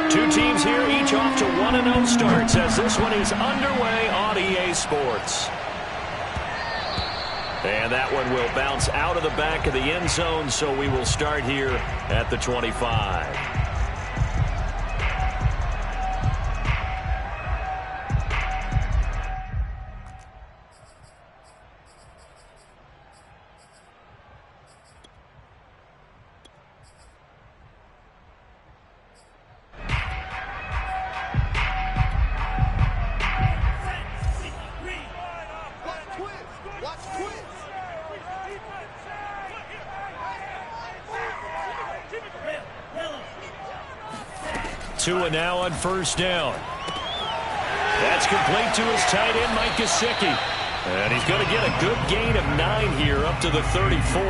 Two teams here, each off to 1-0 starts as this one is underway on EA Sports. And that one will bounce out of the back of the end zone, so we will start here at the 25. Tua now on first down. That's complete to his tight end, Mike Gesicki. And he's going to get a good gain of 9 here up to the 34.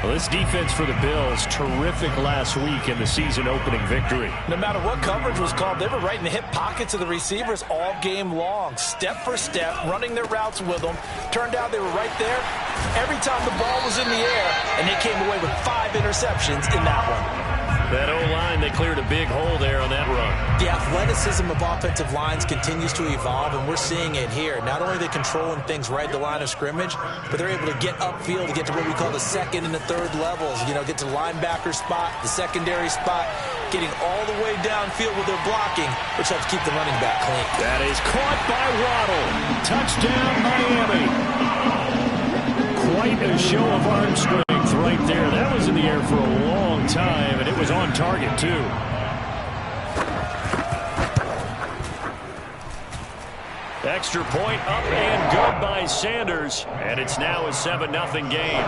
Well, this defense for the Bills, terrific last week in the season-opening victory. No matter what coverage was called, they were right in the hip pockets of the receivers all game long, step for step, running their routes with them. Turned out they were right there every time the ball was in the air, and they came away with 5 interceptions in that one. That O-line, they cleared a big hole there on that run. The athleticism of offensive lines continues to evolve, and we're seeing it here. Not only are they controlling things right at the line of scrimmage, but they're able to get upfield to get to what we call the second and the third levels. You know, get to linebacker spot, the secondary spot, getting all the way downfield with their blocking, which helps keep the running back clean. That is caught by Waddle. Touchdown, Miami. Quite a show of arm strength right there. That was in the air for a long time, and it was on target, too. Extra point up and good by Sanders, and it's now a 7-0 game.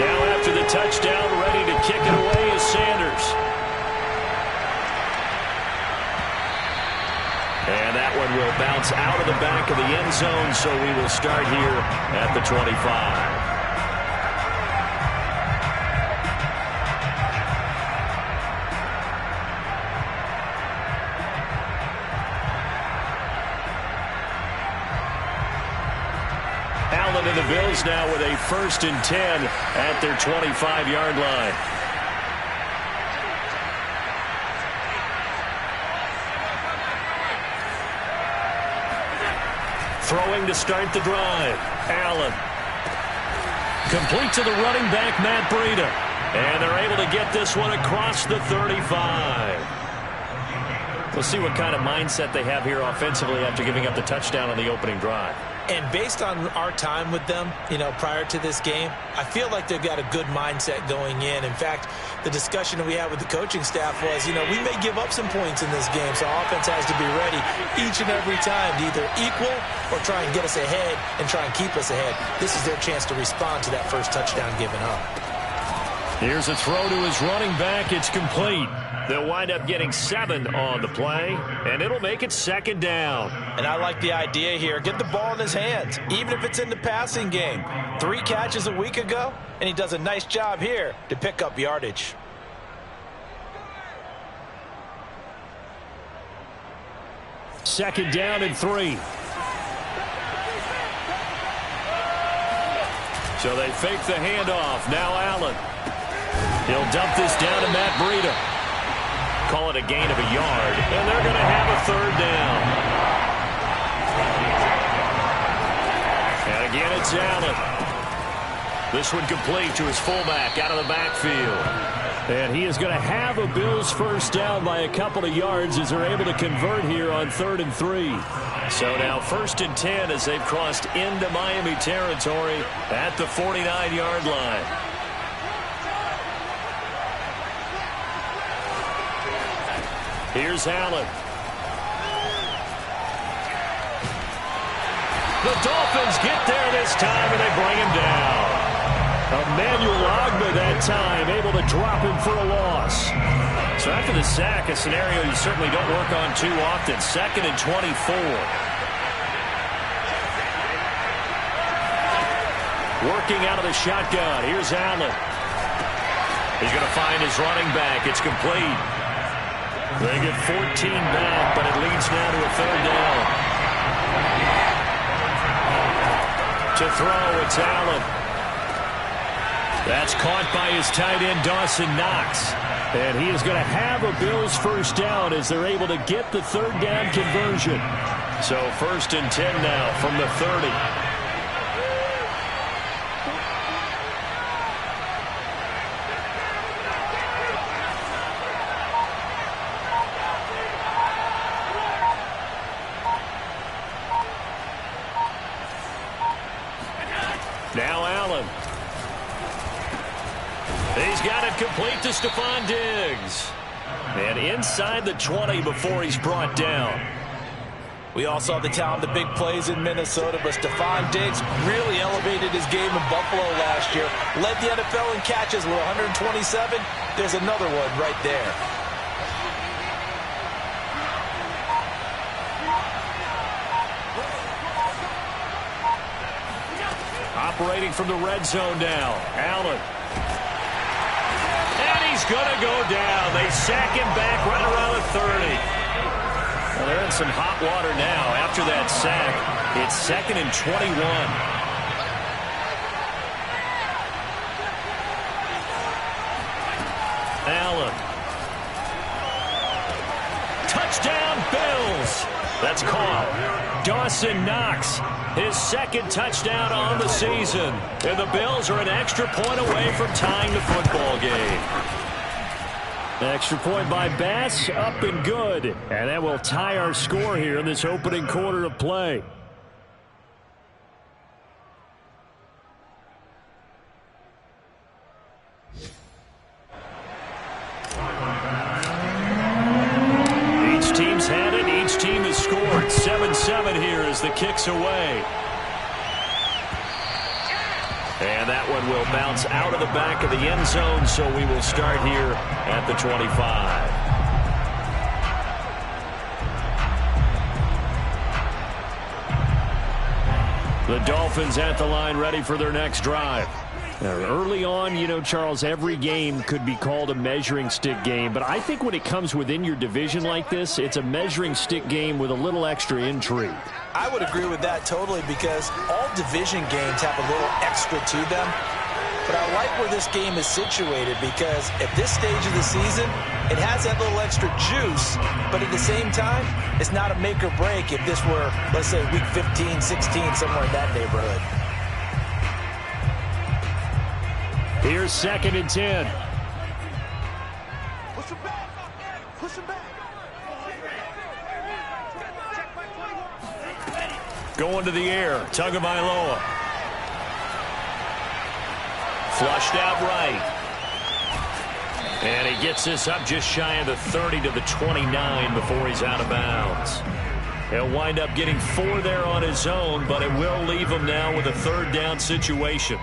Now after the touchdown, ready to kick it away is Sanders. And that one will bounce out of the back of the end zone, so we will start here at the 25. Allen and the Bills now with a 1st and 10 at their 25-yard line. Throwing to start the drive. Allen. Complete to the running back, Matt Breida. And they're able to get this one across the 35. We'll see what kind of mindset they have here offensively after giving up the touchdown on the opening drive. And based on our time with them, you know, prior to this game, I feel like they've got a good mindset going in. In fact, the discussion that we had with the coaching staff was, you know, we may give up some points in this game, so our offense has to be ready each and every time to either equal or try and get us ahead and try and keep us ahead. This is their chance to respond to that first touchdown given up. Here's a throw to his running back. It's complete. They'll wind up getting 7 on the play, and it'll make it 2nd down. And I like the idea here. Get the ball in his hands, even if it's in the passing game. 3 catches a week ago, and he does a nice job here to pick up yardage. Second down and 3. So they fake the handoff. Now Allen. He'll dump this down to Matt Breida. Call it a gain of a yard, and they're going to have a 3rd down. And again, it's Allen. This one complete to his fullback out of the backfield. And he is going to have a Bills 1st down by a couple of yards as they're able to convert here on 3rd and 3. So now 1st and 10 as they've crossed into Miami territory at the 49-yard line. Here's Allen. The Dolphins get there this time, and they bring him down. Emmanuel Ogbah that time, able to drop him for a loss. So after the sack, a scenario you certainly don't work on too often. 2nd and 24. Working out of the shotgun. Here's Allen. He's going to find his running back. It's complete. They get 14 back, but it leads now to a 3rd down. To throw, it's Allen. That's caught by his tight end, Dawson Knox. And he is going to have a Bills first down as they're able to get the third down conversion. So 1st and 10 now from the 30. Now Allen. He's got it complete to Stephon Diggs. And inside the 20 before he's brought down. We all saw the talent, the big plays in Minnesota, but Stephon Diggs really elevated his game in Buffalo last year. Led the NFL in catches with 127. There's another one right there. Operating from the red zone now. Allen. And he's going to go down. They sack him back right around the 30. Well, they're in some hot water now. After that sack, it's 2nd and 21. Allen. Touchdown, Bills. That's caught. Dawson Knox, his 2nd touchdown on the season. And the Bills are an extra point away from tying the football game. Extra point by Bass, up and good. And that will tie our score here in this opening quarter of play. Each team's had it. Each team has scored. 7-7 here as the kick's away. And that one will bounce out of the back of the end zone, so we will start here at the 25. The Dolphins at the line ready for their next drive. Now, early on, you know, Charles, every game could be called a measuring stick game, but I think when it comes within your division like this, it's a measuring stick game with a little extra intrigue. I would agree with that totally because all division games have a little extra to them. But I like where this game is situated because at this stage of the season, it has that little extra juice, but at the same time, it's not a make or break if this were, let's say, week 15, 16, somewhere in that neighborhood. Here's 2nd and 10. Push him back. Push him back. Going to the air. Tagovailoa. Flushed out right. And he gets this up just shy of the 30 to the 29 before he's out of bounds. He'll wind up getting 4 there on his own, but it will leave him now with a 3rd down situation.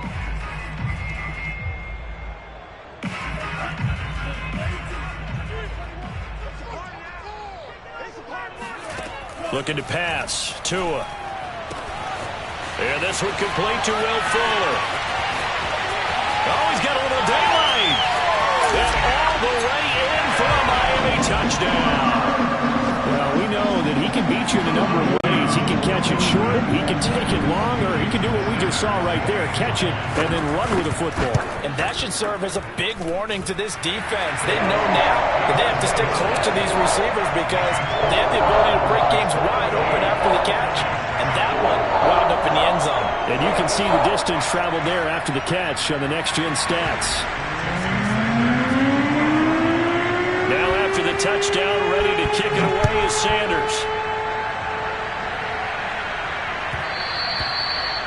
Looking to pass. Tua. And this one complete to Will Fuller. Oh, he's got a little daylight. And all the way in for a Miami touchdown. Well, we know that he can beat you in a number of ways. He can catch it short, he can take it long, or he can do what we just saw right there, catch it and then run with the football. And that should serve as a big warning to this defense. They know now that they have to stick close to these receivers because they have the ability to break games wide open after the catch. And that one wound up in the end zone. And you can see the distance traveled there after the catch on the next-gen stats. Now after the touchdown, ready to kick it away is Sanders.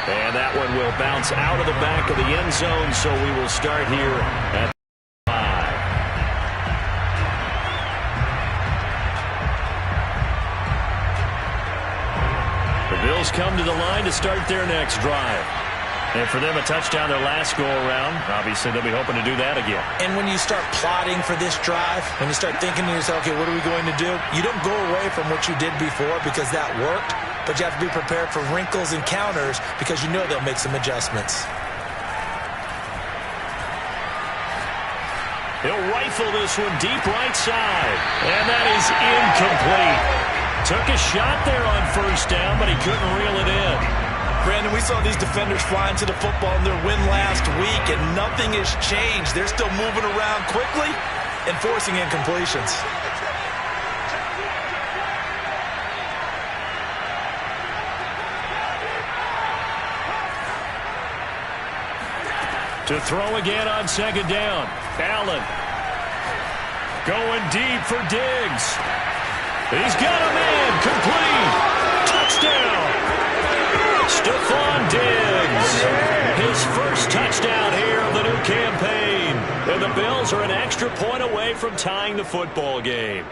And that one will bounce out of the back of the end zone, so we will start here at 5. The Bills come to the line to start their next drive. And for them, a touchdown their last go-around. Obviously, they'll be hoping to do that again. And when you start plotting for this drive, when you start thinking to yourself, okay, what are we going to do? You don't go away from what you did before because that worked, but you have to be prepared for wrinkles and counters because you know they'll make some adjustments. He'll rifle this one deep right side. And that is incomplete. Took a shot there on 1st down, but he couldn't reel it in. Brandon, we saw these defenders flying to the football in their win last week, and nothing has changed. They're still moving around quickly and forcing incompletions. To throw again on second down. Allen going deep for Diggs. He's got a man. Complete. Touchdown. Stephon Diggs. His first touchdown here of the new campaign. And the Bills are an extra point away from tying the football game.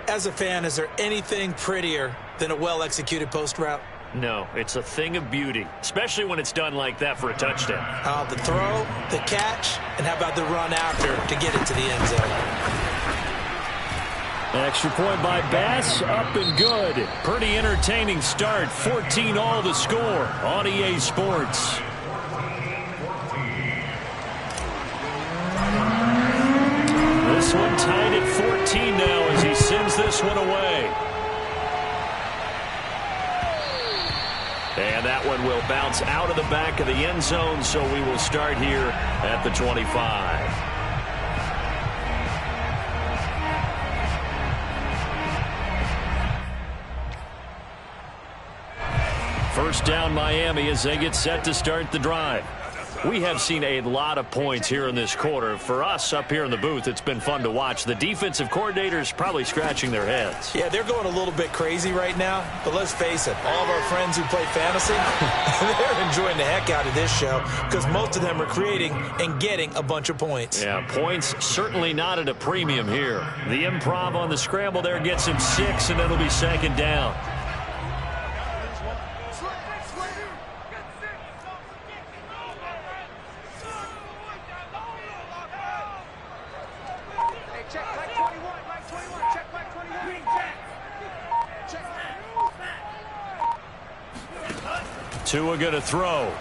As a fan, is there anything prettier than a well-executed post route? No, it's a thing of beauty, especially when it's done like that for a touchdown. The throw, the catch, and how about the run after to get it to the end zone? Extra point by Bass, up and good. Pretty entertaining start, 14-all the score on EA Sports. This one tied at 14 now as he sends this one away. And that one will bounce out of the back of the end zone, so we will start here at the 25. First down Miami as they get set to start the drive. We have seen a lot of points here in this quarter. For us up here in the booth, it's been fun to watch. The defensive coordinators probably scratching their heads. Yeah, they're going a little bit crazy right now. But let's face it, all of our friends who play fantasy, they're enjoying the heck out of this show because most of them are creating and getting a bunch of points. Yeah, points certainly not at a premium here. The improv on the scramble there gets him 6, and it'll be second down. Tua going to throw.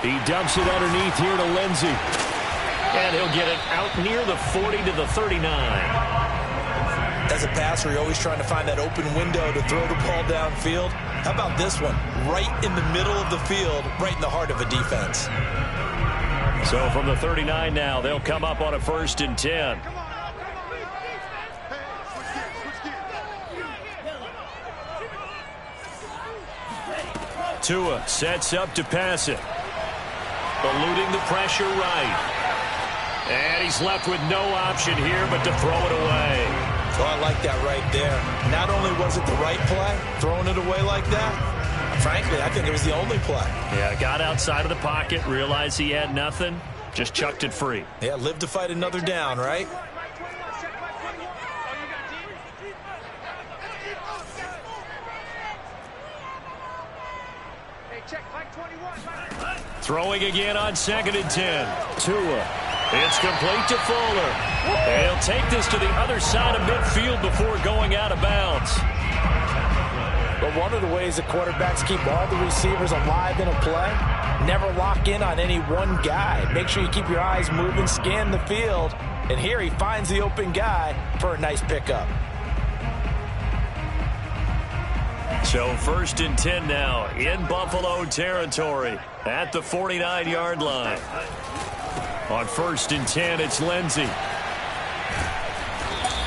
He dumps it underneath here to Lindsey. And he'll get it out near the 40 to the 39. As a passer, you're always trying to find that open window to throw the ball downfield. How about this one? Right in the middle of the field, right in the heart of a defense. So from the 39 now, they'll come up on a 1st and 10. Tua sets up to pass it. Eluding the pressure right. And he's left with no option here but to throw it away. Oh, I like that right there. Not only was it the right play, throwing it away like that, frankly, I think it was the only play. Yeah, got outside of the pocket, realized he had nothing, just chucked it free. Yeah, live to fight another down, right? Throwing again on 2nd and 10. Tua. It's complete to Fuller. They'll take this to the other side of midfield before going out of bounds. But one of the ways the quarterbacks keep all the receivers alive in a play, never lock in on any one guy. Make sure you keep your eyes moving, scan the field. And here he finds the open guy for a nice pickup. So 1st and 10 now in Buffalo territory at the 49-yard line. On 1st and 10, it's Lindsey.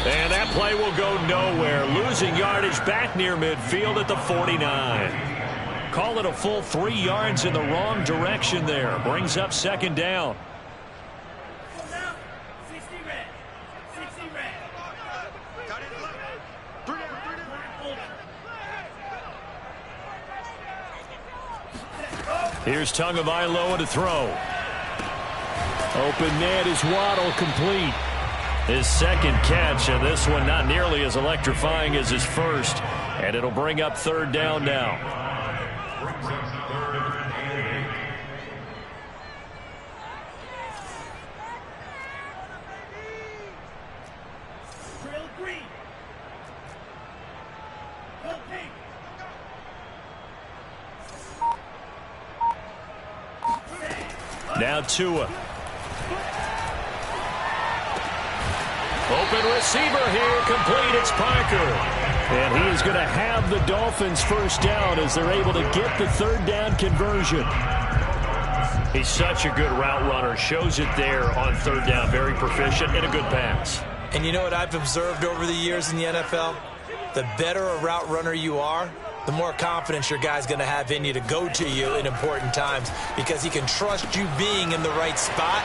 And that play will go nowhere. Losing yardage back near midfield at the 49. Call it a full 3 yards in the wrong direction there. Brings up 2nd down. Here's Tagovailoa to throw. Open net is Waddle, complete. His 2nd catch, and this one not nearly as electrifying as his first. And it'll bring up 3rd down now. Now Tua. Open receiver here, complete. It's Parker. And he is going to have the Dolphins first down as they're able to get the third down conversion. He's such a good route runner. Shows it there on third down. Very proficient and a good pass. And you know what I've observed over the years in the NFL? The better a route runner you are, the more confidence your guy's going to have in you to go to you in important times because he can trust you being in the right spot,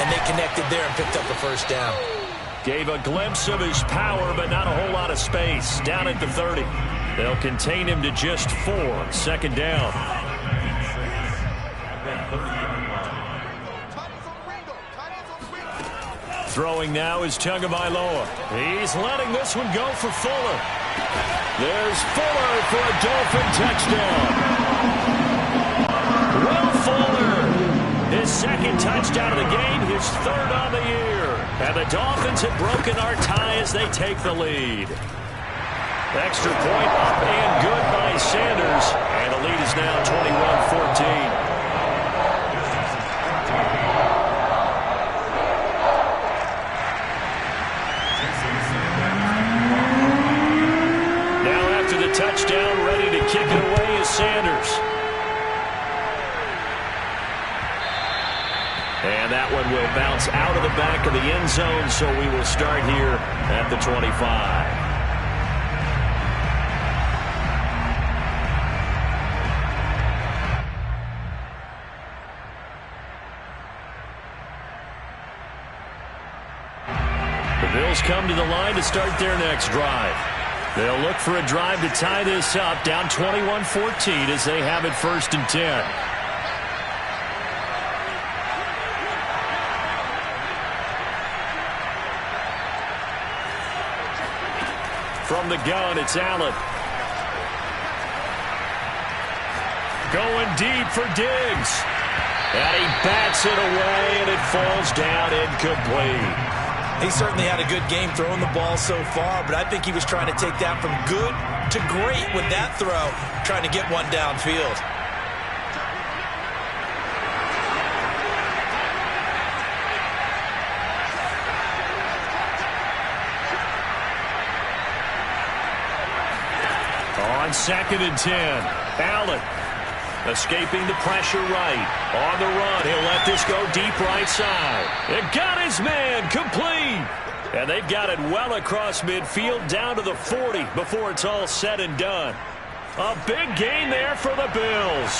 and they connected there and picked up the first down. Gave a glimpse of his power, but not a whole lot of space. Down at the 30. They'll contain him to just 4. Second down. Throwing now is Tagovailoa. He's letting this one go for Fuller. There's Fuller for a Dolphin touchdown. Will Fuller, his second touchdown of the game, his third on the year. And the Dolphins have broken our tie as they take the lead. Extra point up and good by Sanders. And the lead is now 21-14. Touchdown, ready to kick it away is Sanders. And that one will bounce out of the back of the end zone, so we will start here at the 25. The Bills come to the line to start their next drive. They'll look for a drive to tie this up, down 21-14 as they have it 1st and 10. From the gun, it's Allen. Going deep for Diggs. And he bats it away, and it falls down incomplete. He certainly had a good game throwing the ball so far, but I think he was trying to take that from good to great with that throw, trying to get one downfield. On 2nd and 10, Allen escaping the pressure right. On the run, he'll let this go deep right side. It got his man, complete. And they've got it well across midfield, down to the 40 before it's all said and done. A big gain there for the Bills.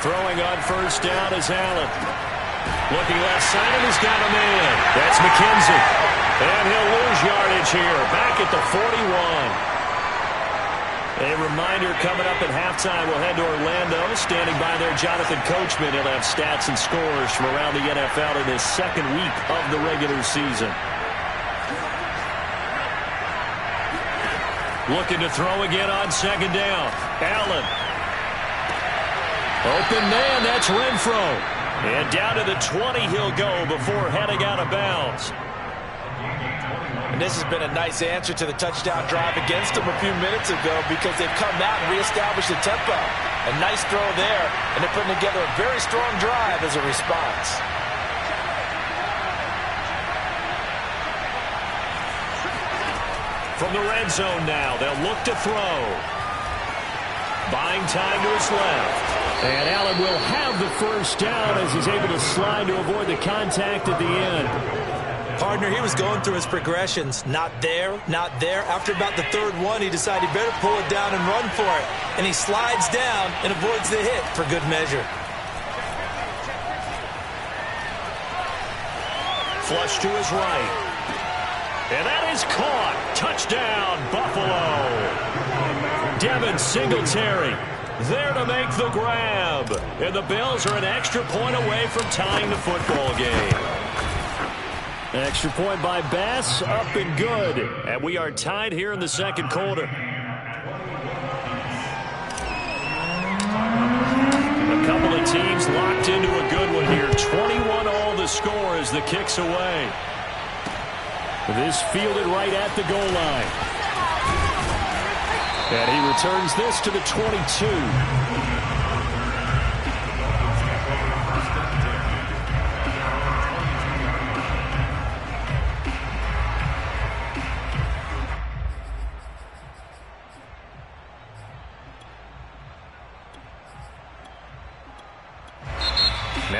Throwing on first down is Allen. Looking left side, and he's got a man. That's McKenzie. And he'll lose yardage here, back at the 41. A reminder coming up at halftime, we'll head to Orlando. Standing by there, Jonathan Coachman. He'll have stats and scores from around the NFL in this second week of the regular season. Looking to throw again on 2nd down. Allen. Open man, that's Renfro. And down to the 20 he'll go before heading out of bounds. And this has been a nice answer to the touchdown drive against them a few minutes ago because they've come out and reestablished the tempo. A nice throw there, and they're putting together a very strong drive as a response. From the red zone now, they'll look to throw. Buying time to his left. And Allen will have the first down as he's able to slide to avoid the contact at the end. Partner, he was going through his progressions. Not there, not there. After about the 3rd one, he decided he better pull it down and run for it. And he slides down and avoids the hit for good measure. Flush to his right. And that is caught. Touchdown, Buffalo. Devin Singletary there to make the grab. And the Bills are an extra point away from tying the football game. Extra point by Bass, up and good. And we are tied here in the second quarter. A couple of teams locked into a good one here. 21 all the score as the kick's away. This fielded right at the goal line. And he returns this to the 22.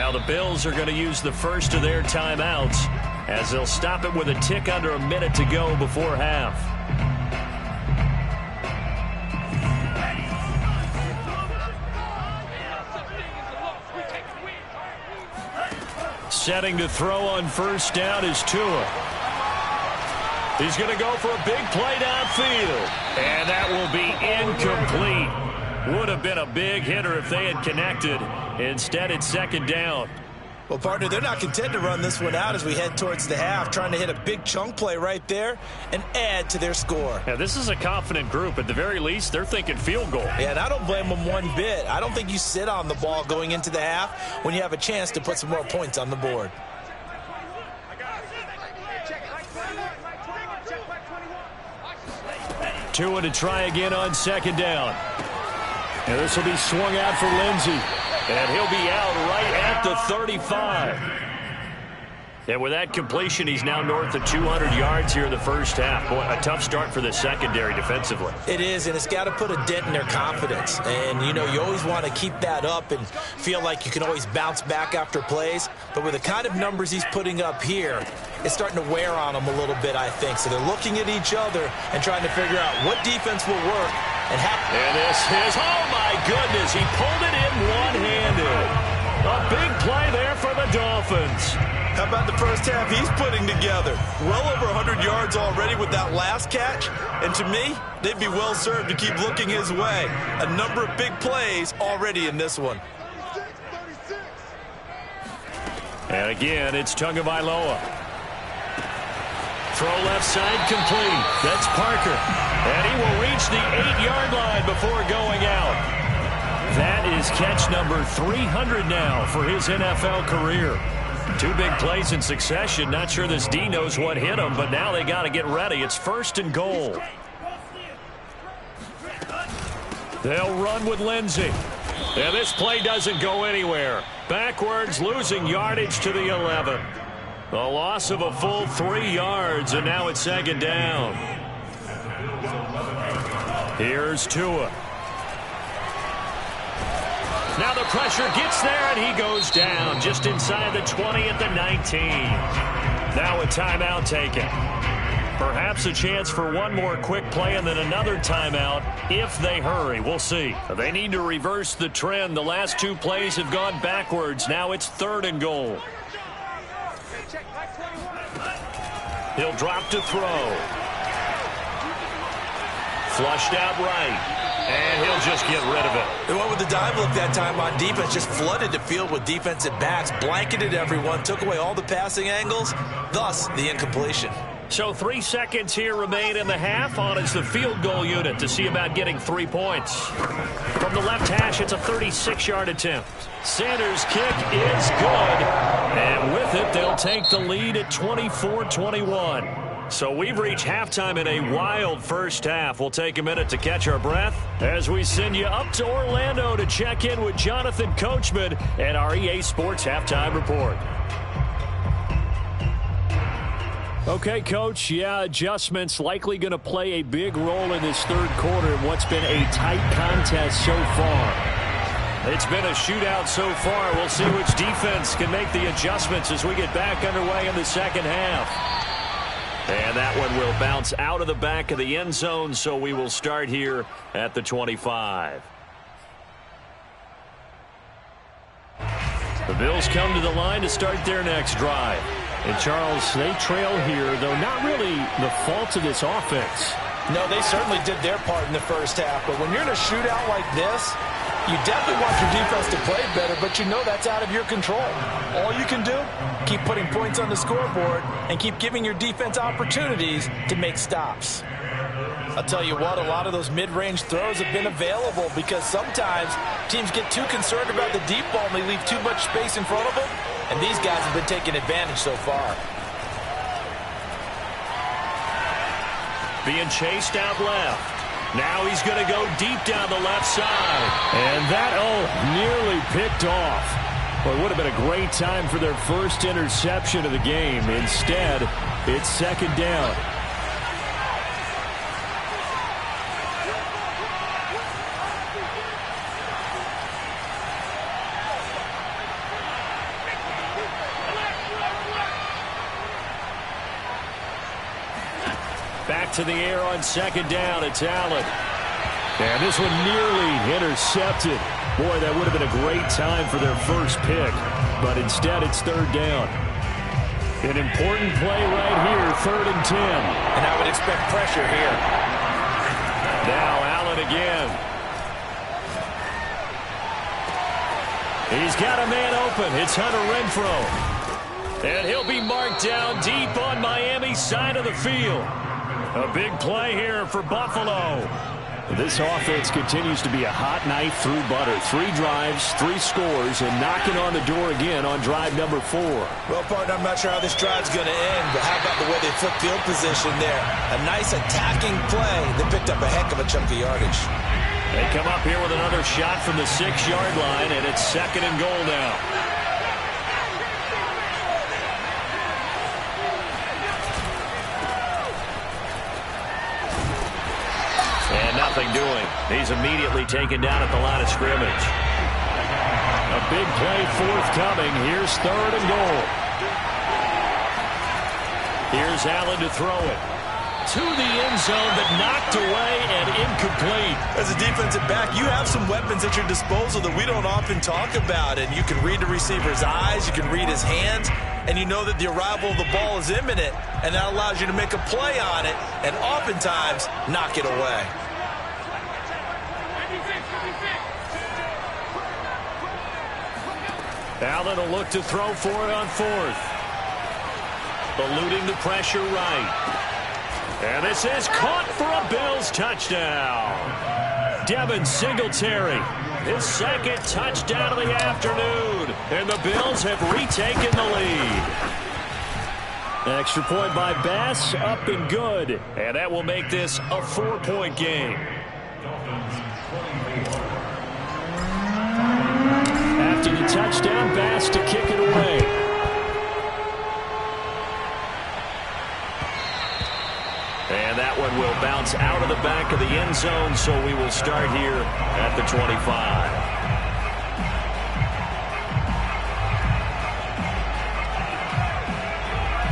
Now the Bills are going to use the first of their timeouts as they'll stop it with a tick under a minute to go before half. Setting to throw on first down is Tua. He's going to go for a big play downfield. And that will be incomplete. Would have been a big hitter if they had connected. Instead, it's second down. Well, partner, they're not content to run this one out as we head towards the half, trying to hit a big chunk play right there and add to their score. Yeah, this is a confident group. At the very least, they're thinking field goal. Yeah, and I don't blame them one bit. I don't think you sit on the ball going into the half when you have a chance to put some more points on the board. Tua to try again on second down. And this will be swung out for Lindsey. And he'll be out right at the 35. And with that completion, he's now north of 200 yards here in the first half. Boy, a tough start for the secondary defensively. It is, and it's got to put a dent in their confidence. And, you know, you always want to keep that up and feel like you can always bounce back after plays. But with the kind of numbers he's putting up here, it's starting to wear on them a little bit, I think. So they're looking at each other and trying to figure out what defense will work. And this is, oh my goodness, he pulled it in one-handed. A big play there for the Dolphins. How about the first half he's putting together? Well over 100 yards already with that last catch. And to me, they'd be well served to keep looking his way. A number of big plays already in this one. And again, it's Tagovailoa. Throw left side complete. That's Parker. And he will reach the 8-yard line before going out. That is catch number 300 now for his NFL career. Two big plays in succession. Not sure this D knows what hit him, but now they got to get ready. It's first and goal. They'll run with Lindsey. And this play doesn't go anywhere. Backwards, losing yardage to the 11. A loss of a full 3 yards, and now it's second down. Here's Tua. Now the pressure gets there, and he goes down just inside the 20 at the 19. Now a timeout taken. Perhaps a chance for one more quick play and then another timeout if they hurry. We'll see. They need to reverse the trend. The last two plays have gone backwards. Now it's third and goal. He'll drop to throw. Flushed out right. And he'll just get rid of it. They went with the dime look that time on defense. Just flooded the field with defensive backs. Blanketed everyone. Took away all the passing angles. Thus, the incompletion. So 3 seconds here remain in the half. On is the field goal unit to see about getting 3 points. From the left hash, it's a 36-yard attempt. Sanders' kick is good. And with it, they'll take the lead at 24-21. So we've reached halftime in a wild first half. We'll take a minute to catch our breath as we send you up to Orlando to check in with Jonathan Coachman and our EA Sports Halftime Report. Okay, Coach, adjustments likely going to play a big role in this third quarter in what's been a tight contest so far. It's been a shootout so far. We'll see which defense can make the adjustments as we get back underway in the second half. And that one will bounce out of the back of the end zone, so we will start here at the 25. The Bills come to the line to start their next drive. And, Charles, they trail here, though not really the fault of this offense. No, they certainly did their part in the first half. But when you're in a shootout like this, you definitely want your defense to play better, but you know that's out of your control. All you can do, keep putting points on the scoreboard and keep giving your defense opportunities to make stops. I'll tell you what, a lot of those mid-range throws have been available because sometimes teams get too concerned about the deep ball and they leave too much space in front of them, and these guys have been taking advantage so far. Being chased out left. Now he's going to go deep down the left side. And that, nearly picked off. Well, it would have been a great time for their first interception of the game. Instead, it's second down. Back to the air on second down. It's Allen. And this one nearly intercepted. Boy, that would have been a great time for their first pick. But instead, it's third down. An important play right here, 3rd and 10. And I would expect pressure here. Now Allen again. He's got a man open. It's Hunter Renfrow. And he'll be marked down deep on Miami's side of the field. A big play here for Buffalo. This offense continues to be a hot knife through butter. 3 drives, 3 scores, and knocking on the door again on drive number 4. Well, partner, I'm not sure how this drive's going to end, but how about the way they flip field position there? A nice attacking play. They picked up a heck of a chunk of yardage. They come up here with another shot from the 6-yard line, and it's 2nd and goal now. And nothing doing. He's immediately taken down at the line of scrimmage. A big play forthcoming. Here's 3rd and goal. Here's Allen to throw it. To the end zone, but knocked away and incomplete. As a defensive back, you have some weapons at your disposal that we don't often talk about. And you can read the receiver's eyes, you can read his hands, and you know that the arrival of the ball is imminent. And that allows you to make a play on it and oftentimes knock it away. Allen will look to throw for it on 4th. Eluding the pressure right. And this is caught for a Bills touchdown. Devin Singletary, his 2nd touchdown of the afternoon. And the Bills have retaken the lead. An extra point by Bass, up and good. And that will make this a 4-point game. After the touchdown, Bass to kick it away. And that one will bounce out of the back of the end zone, so we will start here at the 25.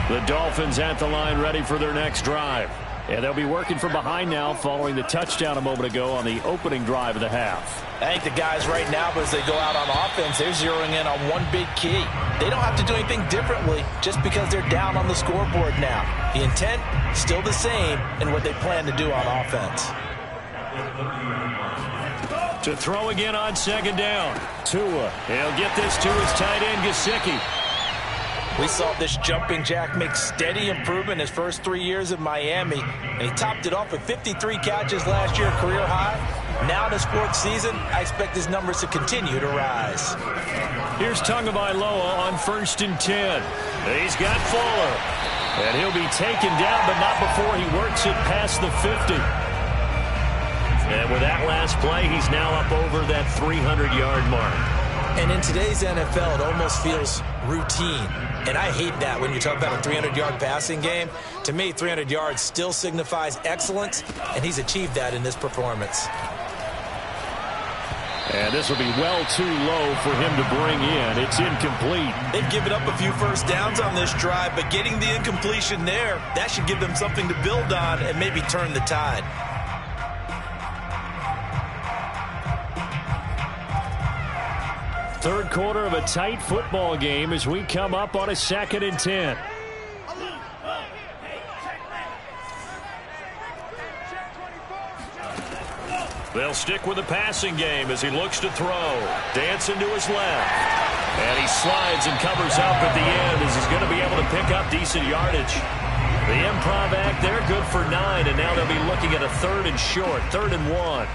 The Dolphins at the line, ready for their next drive. And they'll be working from behind now following the touchdown a moment ago on the opening drive of the half. I think the guys right now, as they go out on offense, they're zeroing in on one big key. They don't have to do anything differently just because they're down on the scoreboard now. The intent, still the same in what they plan to do on offense. To throw again on 2nd down. Tua. He'll get this to his tight end, Gesicki. We saw this jumping jack make steady improvement his first 3 years in Miami, and he topped it off with 53 catches last year, career high. Now in his 4th season, I expect his numbers to continue to rise. Here's Tagovailoa on 1st and 10. He's got Fuller, and he'll be taken down, but not before he works it past the 50. And with that last play, he's now up over that 300-yard mark. And in today's NFL, it almost feels routine. And I hate that when you talk about a 300-yard passing game. To me, 300 yards still signifies excellence, and he's achieved that in this performance. And this will be well too low for him to bring in. It's incomplete. They've given up a few first downs on this drive, but getting the incompletion there, that should give them something to build on and maybe turn the tide. Third quarter of a tight football game as we come up on a 2nd and 10. They'll stick with the passing game as he looks to throw. Dancing to his left. And he slides and covers up at the end as he's going to be able to pick up decent yardage. The improv act, they're good for 9, and now they'll be looking at a 3rd and short, 3rd and 1.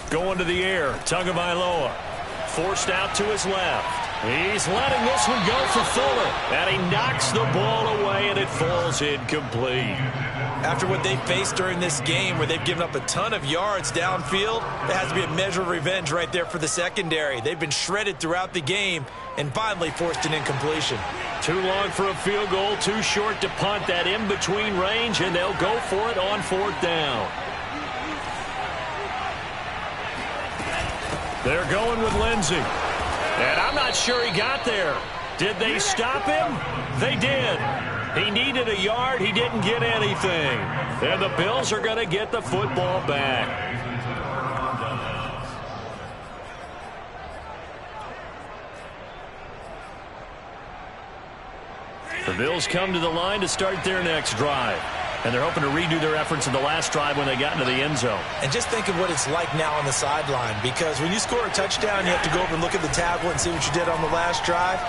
Going to the air, Tagovailoa. Forced out to his left. He's letting this one go for Fuller. And he knocks the ball away, and it falls incomplete. After what they faced during this game where they've given up a ton of yards downfield, there has to be a measure of revenge right there for the secondary. They've been shredded throughout the game and finally forced an incompletion. Too long for a field goal, too short to punt. That in-between range, and they'll go for it on 4th down. They're going with Lindsey. And I'm not sure he got there. Did they stop him? They did. He needed a yard. He didn't get anything. And the Bills are going to get the football back. The Bills come to the line to start their next drive. And they're hoping to redo their efforts in the last drive when they got into the end zone. And just think of what it's like now on the sideline. Because when you score a touchdown, you have to go over and look at the tablet and see what you did on the last drive.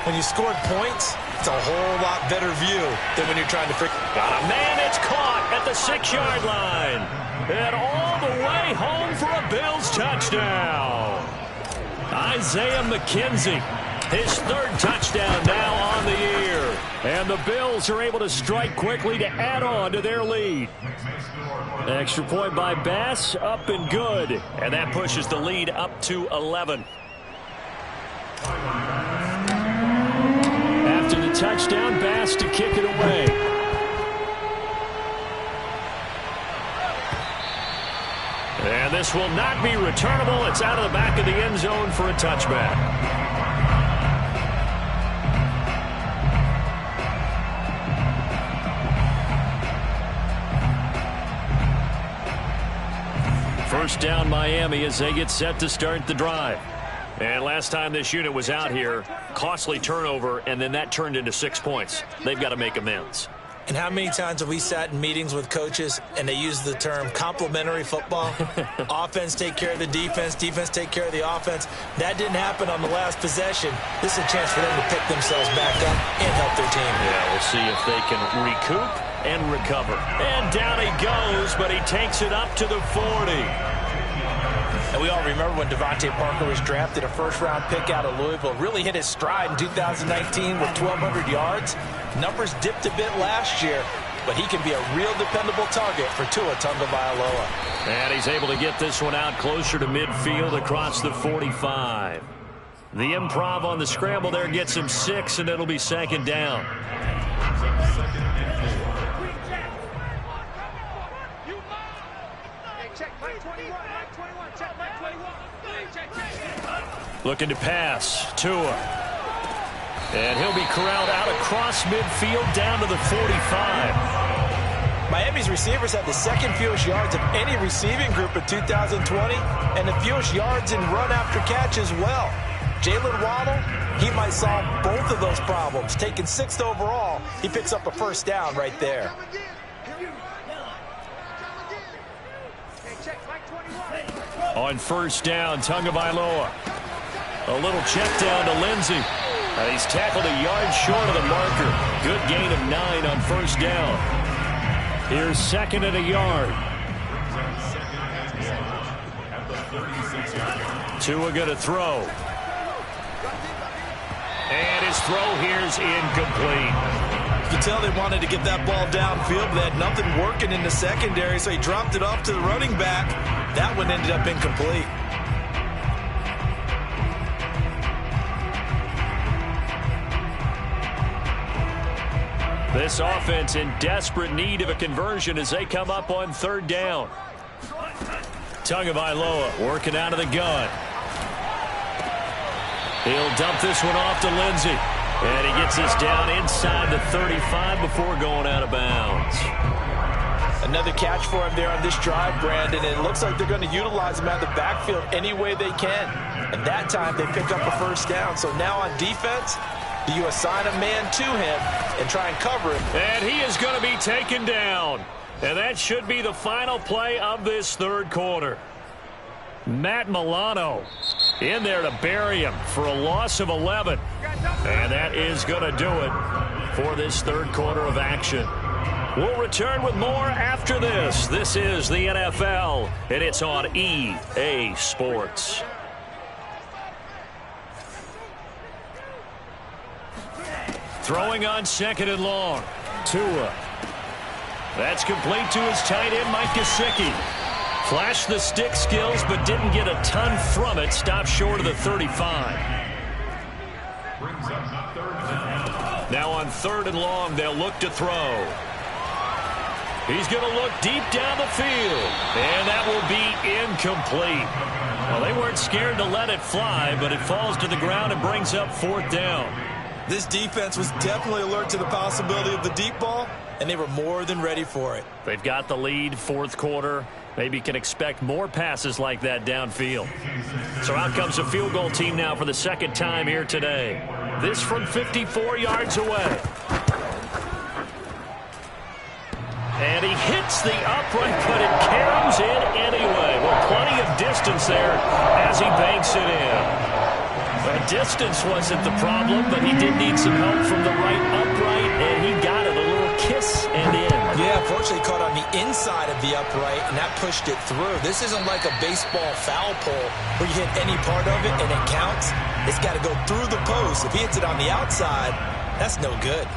When you scored points, it's a whole lot better view than when you're trying to figure. Got a man, it's caught at the 6-yard line. And all the way home for a Bills touchdown. Isaiah McKenzie, his 3rd touchdown now on the year. And the Bills are able to strike quickly to add on to their lead. Extra point by Bass, up and good. And that pushes the lead up to 11. After the touchdown, Bass to kick it away. And this will not be returnable. It's out of the back of the end zone for a touchback. First down Miami as they get set to start the drive. And last time this unit was out here, costly turnover, and then that turned into 6 points. They've got to make amends. And how many times have we sat in meetings with coaches and they use the term complementary football? Offense take care of the defense, defense take care of the offense. That didn't happen on the last possession. This is a chance for them to pick themselves back up and help their team. Yeah, we'll see if they can recoup and recover. And down he goes, but he takes it up to the 40. And we all remember when Devontae Parker was drafted, a first-round pick out of Louisville. Really hit his stride in 2019 with 1,200 yards. Numbers dipped a bit last year, but he can be a real dependable target for Tua Tagovailoa. And he's able to get this one out closer to midfield across the 45. The improv on the scramble there gets him 6, and it'll be 2nd down. Looking to pass. Tua. And he'll be corralled out across midfield down to the 45. Miami's receivers had the 2nd fewest yards of any receiving group in 2020 and the fewest yards in run after catch as well. Jalen Waddle, he might solve both of those problems. Taking 6th overall, he picks up a 1st down right there. On 1st down, Tagovailoa. A little check down to Lindsey. And he's tackled a yard short of the marker. Good gain of 9 on 1st down. Here's 2nd and a yard. Tua going to throw. And his throw here's incomplete. You can tell they wanted to get that ball downfield, but they had nothing working in the secondary, so he dropped it off to the running back. That one ended up incomplete. This offense in desperate need of a conversion as they come up on 3rd down. Tagovailoa working out of the gun. He'll dump this one off to Lindsey. And he gets this down inside the 35 before going out of bounds. Another catch for him there on this drive, Brandon, and it looks like they're going to utilize him out of the backfield any way they can. And that time they pick up a 1st down. So now on defense, do you assign a man to him and try and cover him? And he is going to be taken down. And that should be the final play of this 3rd quarter. Matt Milano in there to bury him for a loss of 11. And that is going to do it for this 3rd quarter of action. We'll return with more after this. This is the NFL, and it's on EA Sports. Throwing on 2nd and long. Tua. That's complete to his tight end, Mike Gesicki. Flashed the stick skills, but didn't get a ton from it. Stopped short of the 35. Now on 3rd and long, they'll look to throw. He's going to look deep down the field. And that will be incomplete. Well, they weren't scared to let it fly, but it falls to the ground and brings up 4th down. This defense was definitely alert to the possibility of the deep ball, and they were more than ready for it. They've got the lead, 4th quarter. Maybe can expect more passes like that downfield. So out comes a field goal team now for the 2nd time here today. This from 54 yards away. And he hits the upright, but it caroms in anyway. Well, plenty of distance there as he banks it in. The distance wasn't the problem, but he did need some help from the right upright, and he got it. A little kiss and in. Yeah, unfortunately caught on the inside of the upright, and that pushed it through. This isn't like a baseball foul pole where you hit any part of it and it counts. It's got to go through the post. If he hits it on the outside, that's no good.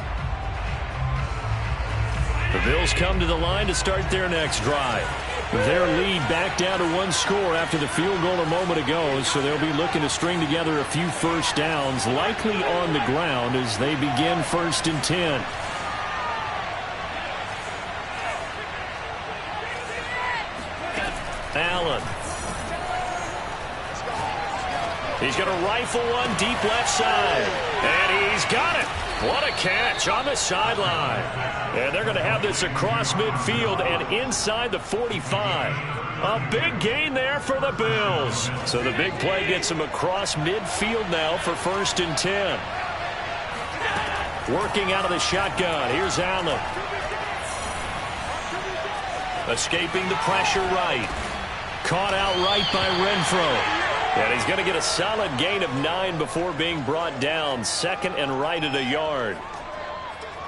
The Bills come to the line to start their next drive. Their lead back down to 1 score after the field goal a moment ago, so they'll be looking to string together a few first downs, likely on the ground as they begin 1st and 10. Allen. He's going to rifle one deep left side. And he's got it. What a catch on the sideline. And they're going to have this across midfield and inside the 45. A big gain there for the Bills. So the big play gets them across midfield now for 1st and 10. Working out of the shotgun. Here's Allen. Escaping the pressure right. Caught out right by Renfro. And he's going to get a solid gain of 9 before being brought down. 2nd and right at a yard.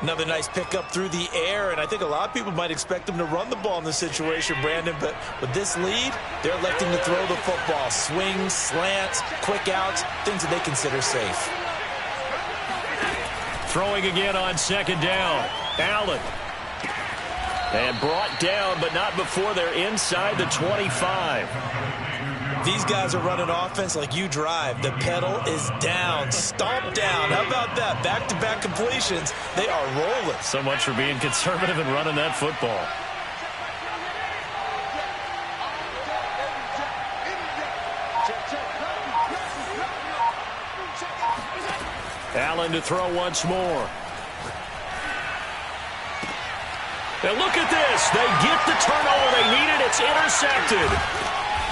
Another nice pickup through the air, and I think a lot of people might expect them to run the ball in this situation, Brandon, but with this lead, they're electing to throw the football. Swings, slants, quick outs, things that they consider safe. Throwing again on 2nd down. Allen. And brought down, but not before they're inside the 25. These guys are running offense like you drive. The pedal is down, stomp down. How about that? Back-to-back completions. They are rolling. So much for being conservative and running that football. Allen to throw once more. And look at this. They get the turnover they needed. It's intercepted.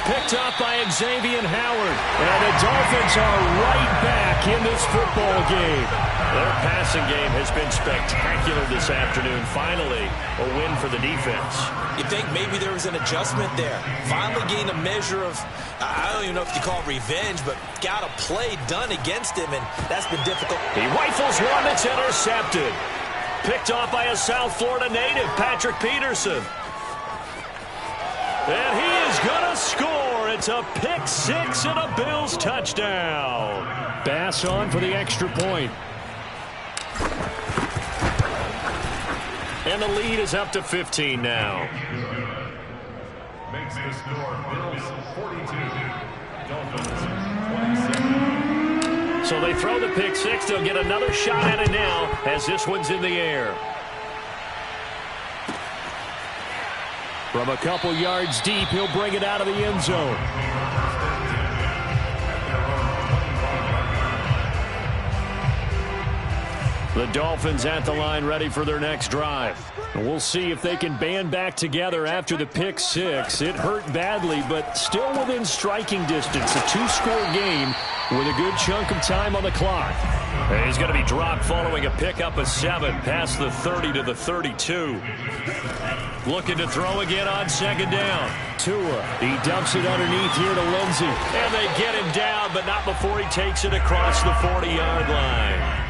Picked up by Xavier Howard. And the Dolphins are right back in this football game. Their passing game has been spectacular this afternoon. Finally, a win for the defense. You think maybe there was an adjustment there. Finally gained a measure of, I don't even know if you call it revenge, but got a play done against him, and that's been difficult. He rifles one that's intercepted. Picked off by a South Florida native, Patrick Peterson. And he is going to score. It's a pick 6 and a Bills touchdown. Bass on for the extra point. And the lead is up to 15 now. Makes the score Bills 42, Dolphins 27. So they throw the pick 6. They'll get another shot at it now as this one's in the air. From a couple yards deep, he'll bring it out of the end zone. The Dolphins at the line ready for their next drive. And we'll see if they can band back together after the pick 6. It hurt badly, but still within striking distance. A 2-score game with a good chunk of time on the clock. And he's going to be dropped following a pickup of 7 past the 30 to the 32. Looking to throw again on 2nd down. Tua, he dumps it underneath here to Lindsey. And they get him down, but not before he takes it across the 40-yard line.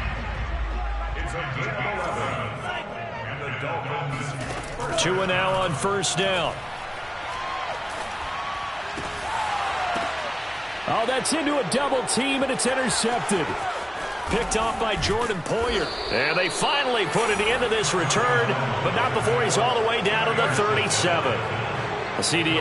Tua now on 1st down. Oh, that's into a double team, and it's intercepted. Picked off by Jordan Poyer. And they finally put it into this return, but not before he's all the way down to the 37. A CD.